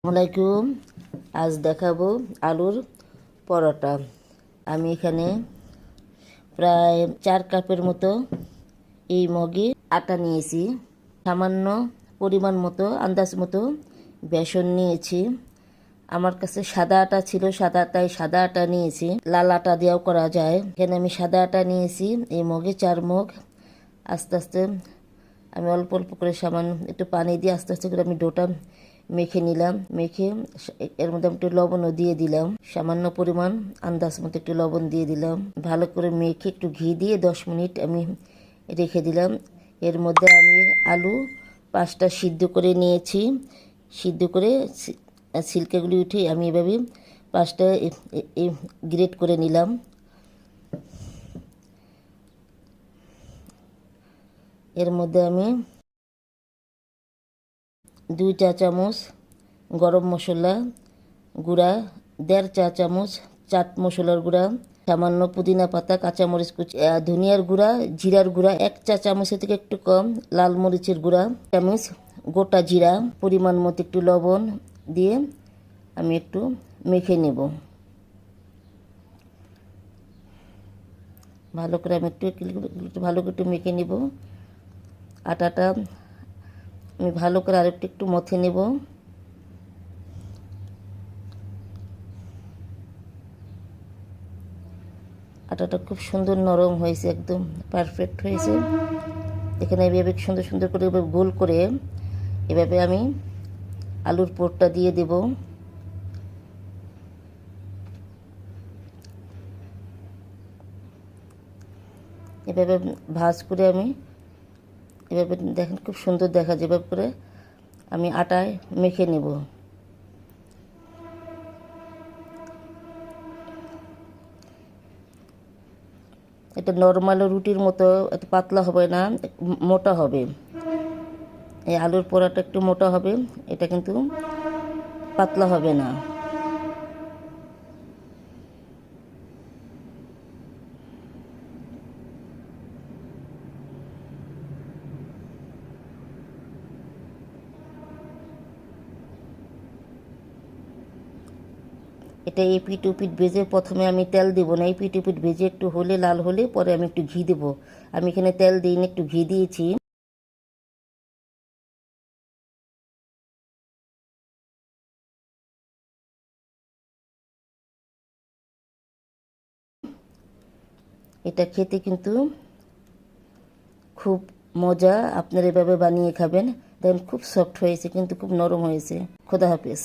আসসালামাইকুম। আজ দেখাবো আলুর পরোটা। আমি এখানে প্রায় 4 কাপের মতো এই মগে আটা নিয়েছি। সামান্য পরিমাণ মতো আন্দাজ মতো বেসন নিয়েছি। আমার কাছে সাদা আটা ছিল, সাদা আটা নিয়েছি। লাল আটা দিয়েও করা যায়। এখানে আমি সাদা আটা নিয়েছি। এই মগে 4 মগ। আস্তে আস্তে আমি অল্প অল্প করে সামান্য একটু পানি দিয়ে আস্তে আস্তে করে আমি ডোটা মেখে নিলাম। মেখে এর মধ্যে একটু লবণও দিয়ে দিলাম। সামান্য পরিমাণ আন্দাজ মতো একটু লবণ দিয়ে দিলাম। ভালো করে মেখে একটু ঘি দিয়ে 10 মিনিট আমি রেখে দিলাম। এর মধ্যে আমি আলু 5টা সিদ্ধ করে নিয়েছি। সিদ্ধ করে ছিলকাগুলি উঠে আমি এভাবে 5টা গ্রেট করে নিলাম। এর মধ্যে আমি 2 চা চামচ গরম মশলা গুঁড়া, 1.5 চা চামচ চাট মশলার গুঁড়া, সামান্য পুদিনা পাতা, কাঁচামরিচ কুচি, ধনিয়ার গুঁড়া, জিরার গুঁড়া 1 চা চামচের থেকে একটু কম, লাল মরিচের গুঁড়া চামচ, গোটা জিরা, পরিমাণ মতো একটু লবণ দিয়ে আমি একটু মেখে নেব। ভালো করে আমি একটু ভালো করে একটু মেখে নেব। আটাটা আমি ভালো করে একটু মথে নেব। আটাটা খুব সুন্দর নরম হয়েছে, একদম পারফেক্ট হয়েছে। এখানে এভাবে সুন্দর সুন্দর করে গোল করে এভাবে আমি আলুর পুরটা দিয়ে দেব। এভাবে ভাঁজ করে আমি এভাবে দেখেন খুব সুন্দর দেখা যায়। এভাবে করে আমি আটায় মেখে নেব। এটা নর্মাল রুটির মতো এত পাতলা হবে না, মোটা হবে। এই আলুর পোড়াটা একটু মোটা হবে, এটা কিন্তু পাতলা হবে না। এটা এপিট ওপিট ভেজে প্রথমে আমি তেল দেবো না। এপিট ওপিট ভেজে একটু হলে লাল হলে পরে আমি একটু ঘি দেবো। আমি এখানে তেল দিইনি, একটু ঘি দিয়েছি। এটা খেতে কিন্তু খুব মজা। আপনারা এভাবে বানিয়ে খাবেন, দেখেন খুব সফট হয়েছে, কিন্তু খুব নরম হয়েছে। খোদা হাফেজ।